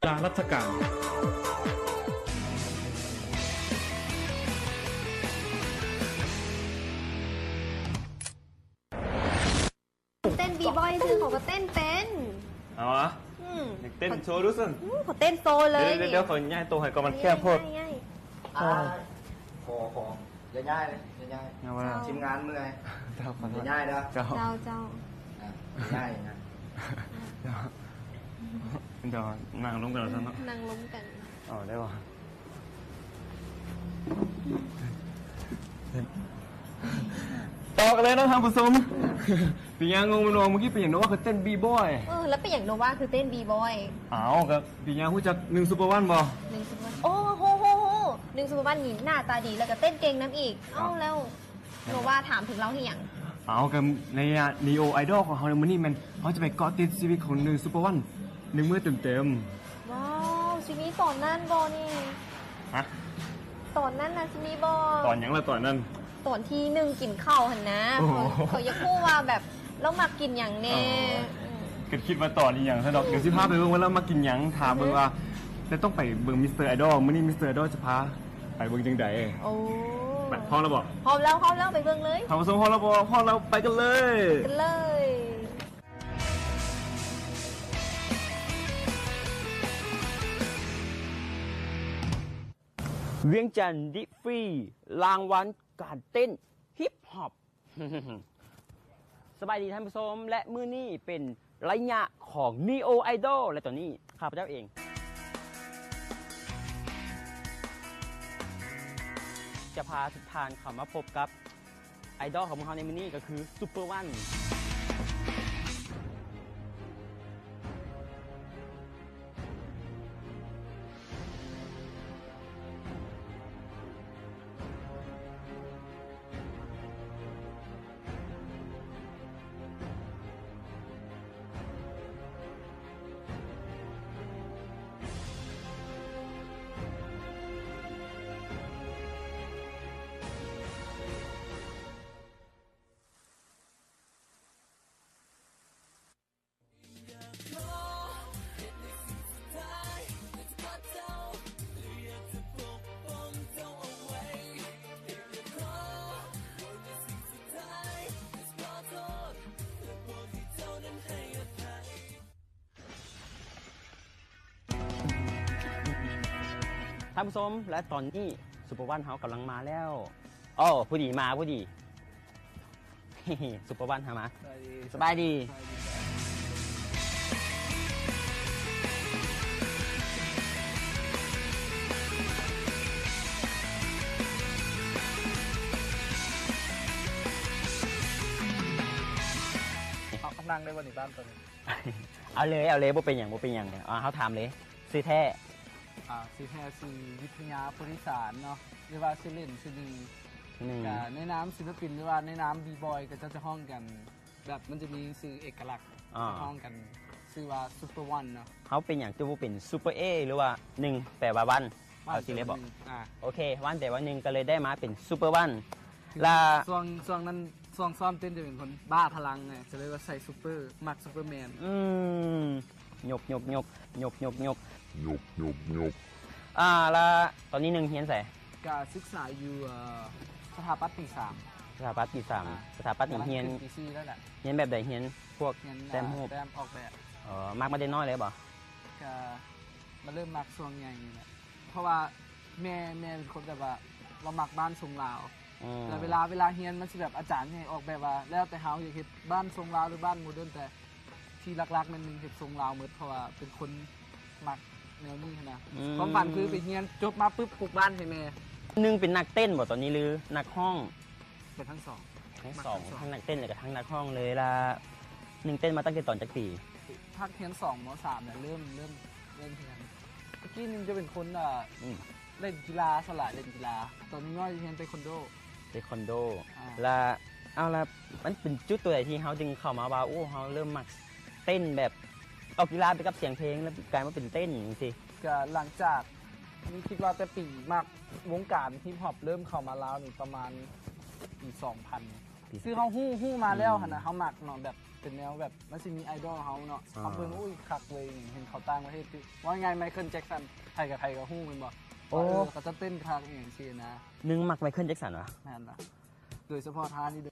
ลารัชการเต้นบีบอยซื้อเขาก็เต้นเป็น เอาวะเต้นโชว์รู้สึก เขาเต้นโซเลย เดี๋ยวของ่ายตัวให้ก็มันแคบโพด ง่าย ขออย่าง่ายเลยอย่าง่าย เอาว่า ทีมงานเมื่อย เจ้าขอโท อย่า ษ ง่ายเด้อ เจ้า เจ้าเจ้า อย่าง่ายนะ เดี๋ยวนั่งลงกันแล้วซะเนาะ นั่งล้มกัน อ๋อได้ป่ะต่อกันเลยนะท่านผู้ชมปียางงงมันวงเมื่อกี้ปียางนึกว่าเขาเต้นบีบอย แล้วเป็นอย่างโนวาคือเต้นบีบอย เอาครับปียางรู้จักหนึ่งซูเปอร์วันบ่ หนึ่งซุปเปอร์วันโอ้โหหนึ่งซุปเปอร์วันนี่หน้าตาดีแล้วก็เต้นเก่งน้ำอีกเอ้าแล้วโนวาถามถึงเราที่อย่าง เอากับในนีโอไอดอลของเขาในมื้อนี้มันเขาจะไปเกาะติดชีวิตของหนึ่งซูเปอร์วันหนึ่งมื้อเต็ม ว้าวชิมีตอนนั้นบอนี่ ๆฮะ ตอนนั้นนะชิมีบอ ตอนหยังละตอนนั้น ตอนที่หนึ่งกินข้าวหันนะ โอ้โห เขาอยากพูดว่าแบบเรามากินอย่างแน่ ก็คิดว่าตอนนี้อย่างสะดอกเดี๋ยวสิพาไปเบิ่งว่าเรามากินหยังถามเบิ่งว่าจะต้องไปเบิ่งมิสเตอร์ไอดอลมื้อนี้มิสเตอร์ไอดอลจะพาไปเบิ่งจังใด โอ้ ไปพร้อมแล้วบ่ พร้อมแล้วไปเบิ่งเลย ทำผสมพร้อมแล้วบ่พร้อมแล้วไปกันเลย กันเลย เวียงจันทร์ดิฟรีรางวัลการเต้นฮิปฮอป สบายดีท่านผู้ชมและมื้อนี้เป็นระยะของ Neo Idol และตอนนี้ข้าพเจ้าเอง จะพาทุกท่านเข้ามาพบกับไอดอลของพวกเขาในมื้อนี้ก็คือซูเปอร์วันท่านผู้ชมและตอนนี้ซูเปอร์วันเขากำลังมาแล้วอ๋อผู้ดีมาผู้ดี ซูเปอร์วันหามาสบายดีเขานั่งได้วันนี้บ้านตอนนี้ เอาเลยบ่เป็นอย่างเขาถามเลยซื้อแท้ ซีแท้ซีวิทยาบริสารเนาะหรือว่าซีเล่นซีดี หนึ่ง ในน้ำศิลปินหรือว่าในน้ำบีบอยก็จะห้องกัน แบบมันจะมีสื่อเอกลักษณ์ห้องกันชื่อว่าซูเปอร์วันเนาะ เขาเป็นอย่างตัวเป็นซูเปอร์เอหรือว่าหนึ่งแปลว่าวันเอาสิเลยบอก อ่า โอเควันแต่ว่าหนึ่งก็เลยได้มาเป็นซูเปอร์วันลา ช่วงนั้นช่วงซ้อมเต้นจะเป็นคนบ้าพลังไงจะเลยว่าใส่ซูเปอร์มักซูเปอร์แมน หยกแล้วตอนนี้หนึ่งเฮียนใส่ การศึกษาอยู่สถาปัตย์ปี3 สถาปัตย์ปีสามสถาปัตย์เฮียน ปี4แล้วแหละ เฮียนแบบใดเฮียนพวก เรียน แต้มรูป แต้มออกแบบ มากมาได้น้อยเลยบ่ ก็มาเริ่มมักช่วงใหญ่นี่แหละเพราะว่าแม่เป็นคนแบบว่าเรามักบ้านทรงลาว แต่เวลาเฮียนมันสิแบบอาจารย์ให้ออกแบบว่าแล้วแต่เฮาอยากเฮ็ดบ้านทรงลาวหรือบ้านโมเดิร์นแต่ที่หลักๆมันมีเฮ็ดทรงลาวหมดเพราะว่าเป็นคนมักแนวนี้นะความฝันคือไปเฮียนจบมาปุ๊บปลูกบ้านให้แม่ หนึ่งเป็นนักเต้นบ่ตอนนี้หรือนักห้อง เป็นทั้งสอง ทั้งสองทั้งนักเต้นเลยกับทั้งนักห้องเลยละหนึ่งเต้นมาตั้งแต่ตอนจักปี ภาคเฮียน2ม3เนี่ยเริ่มเฮียนเมื่อกี้นึงจะเป็นคนเล่นกีฬาสละเล่นกีฬาตอนนี้น้อยเฮียนเทควันโด เทควันโด อ่า ละเอาละมันเป็นจุดตัวไหนที่เขาจึงเข้ามาว่าโอ้เขาเริ่มมักเต้นแบบออกกีฬาไปกับเสียงเพลงแล้วกลายมาเป็นเต้นอย่างนี้สิ ก็หลังจากนี่คิดว่าแต่ปีมากวงการฮิปฮอปเริ่มเข้ามาลาวนี่ประมาณปี 2000 คือเขาฮู้มาแล้วหั่นน่ะเขามักเนาะแบบ เป็นแนวแบบมันสิมีไอดอลเฮาเนาะ อ่า เอาเบิ่งอุ้ยคักเลยเห็นเขาต่างประเทศคือว่าไงไมเคิลแจ็คสันไทยกับไทยกับฮู้แมันบ่เขาจะเต้นคักอย่างซี่นะ นึงมักไมเคิลแจ็คสันวะ แม่นล่ะโดยเฉพาะท่านี้เด้อ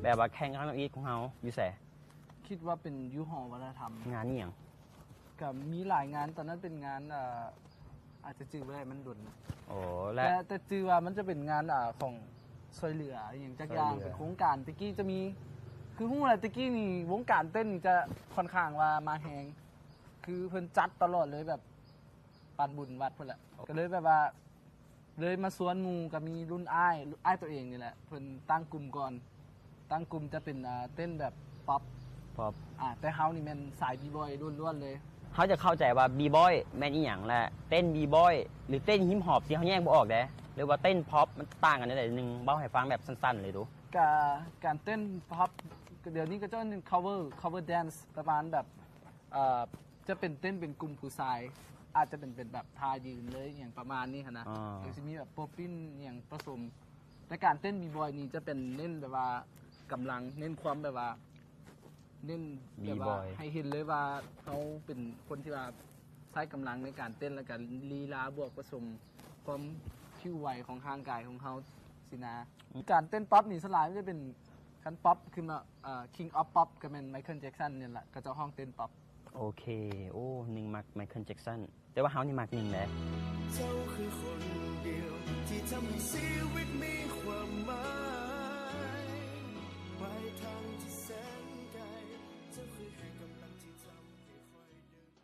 แบบว่าแข่งขันอีกของเฮาอยู่แส คิดว่าเป็นยุหอวัฒนธรรม งานนี่หยัง กับมีหลายงานตอนนั้นเป็นงานอาจจะจื่อไม่ได้มันดุน โอ้และ แต่จื่อว่ามันจะเป็นงานของซอยเหลืออย่างจักอย่าง ซอยเหลือ เป็นโครงการตะกี้จะมีคือฮู้แหละตะกี้นี่วงการเต้นนี่จะค่อนข้างว่ามาแฮงคือเพิ่นจัดตลอดเลยแบบปานบุญวัดเพิ่นแหละก็เลยแบบว่าเลยมาสวนหมู่ก็มีรุ่นอ้ายตัวเองนี่แหละเพิ่นตั้งกลุ่มก่อนตั้งกลุ่มจะเป็นเต้นแบบป๊อป พอ แต่เฮานี่แม่นสายบีบอยล้วนๆเลย เขาจะเข้าใจว่าบีบอยแม่นอีหยังแหละเต้นบีบอยหรือเต้นฮิปฮอปที่เขาแยกบ่ออกเด้หรือว่าเต้นพ็อปมันต่างกันได้หนึ่งเบ้าให้ฟังแบบสั้นๆเลยดู การเต้นพ็อปเดี๋ยวนี้ก็จะเป็น cover dance ประมาณแบบจะเป็นเต้นเป็นกลุ่มผู้ชาย อาจจะเป็นแบบท่ายืนเลยอย่างประมาณนี้ค่ะนะ อ่า หรือจะมีแบบโปปปิ้นอย่างผสมแต่การเต้นบีบอยนี่จะเป็นเน้นแบบว่ากำลังเน้นความแบบว่าเน้นแบบว่าให้เห็นเลยว่าเขาเป็นคนที่ว่าใช้กำลังในการเต้นและการลีลาบวกผสมความผิวไหวของร่างกายของเขาสินะ การเต้นป๊อปนี่สลายมันจะเป็นคันป๊อปขึ้นมาKing of Pop ก็เป็นไมเคิลแจ็คสันเนี่ยแหละก็จะห้องเต้นป๊อป โอเค โอ้หนึ่งมักไมเคิลแจ็คสันแต่ว่าเฮานี่มักหนึ่งแหละ เจ้าคือคนเดียวที่ทำให้ชีวิตมีความหมายปลายทางที่แสนไกลเจ้าคือให้กำลังที่ทำให้คอยเดิน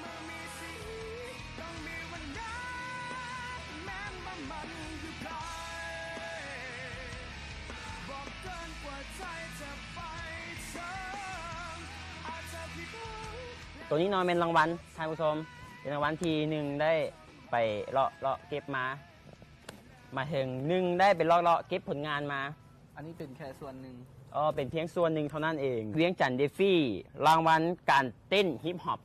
มามีสิต้องมีวันนั้นแม้นว่ามันอยู่ไกลบอกเกินกว่าใจจะไปถึงอาจจะผิดหวัง ตัวนี้นอนเป็นรางวัลท่านผู้ชมเป็นรางวัลที่หนึ่งได้ไปเลาะเก็บมาถึงหนึ่งได้ไปเลาะเก็บผลงานมา อันนี้เป็นแค่ส่วนหนึ่ง เป็นเพียงส่วนหนึ่งเท่านั้นเองเวียงจันทร์เดฟี่รางวัลการเต้นฮิปฮอป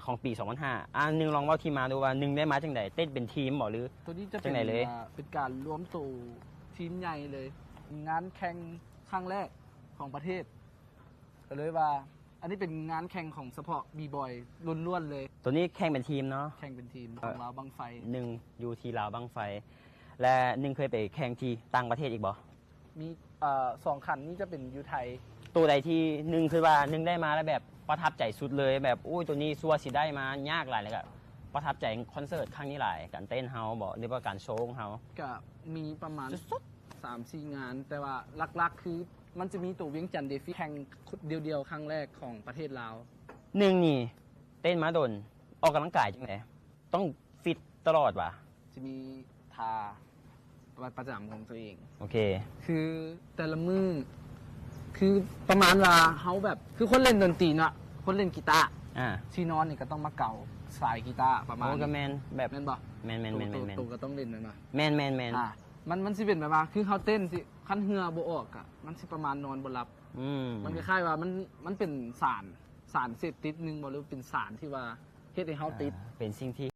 ของปี 2005หนึ่งลองเว่าที่มาดูว่าหนึ่งได้มาจังไดเต้นเป็นทีมบ่หรือ ตัวนี้จะ จั เป็น งไหนเลย เป็นการรวมตัวทีมใหญ่เลย งานแข่งครั้งแรกของประเทศก็เลยว่า อันนี้เป็นงานแข่งของเฉพาะบีบอยล้วนๆเลย ตัวนี้แข่งเป็นทีมเนาะ แข่งเป็นทีมของเราวบังไฟ หนึ่งอยู่ที่ลาวบังไฟ และหนึ่งเคยไปแข่งที่ต่างประเทศอีกบ่ มี2คันนี้จะเป็นยูไทย ตัวใดที่หนึ่งคือว่าหนึ่งได้มาแล้วแบบประทับใจสุดเลยแบบอุ้ยตัวนี้ซัวสิได้มายากหลายเลยก็ประทับใจคอนเสิร์ตครั้งนี้หลายการเต้นเฮาบ่หรือว่าการโชว์ของเฮา ก็มีประมาณ3-4 งาน แต่ว่าหลักๆคือมันจะมีตัวเวียงจันทร์เดฟี่แข่งเดียวๆครั้งแรกของประเทศลาว หนึ่งนี่เต้นมาดนออกกำลังกายจังไดต้องฟิตตลอดว่ะ จะมีทาประจำของตัวเอง โอเค คือแต่ละมือคือประมาณว่าเขาแบบคือคนเล่นดนตรีเนาะคนเล่นกีตาร์ อ่า ที่นอนนี่ก็ต้องมาเก่าสายกีตาร์ประมาณ โอ้ก็แมนแบบ แม่นบ่ แมน ตัวก็ต้องเล่นแม่นบ่ แมน มันสิเป็นแบบว่าคือเขาเต้นสิคันเหือบ่ออกอ่ะมันสิประมาณนอนบ่หลับ มันคล้ายๆว่ามันเป็นสารเสพติดหนึงบ่หรือเป็นสารที่ว่าเฮ็ดให้เฮาติด เป็นสิ่งที่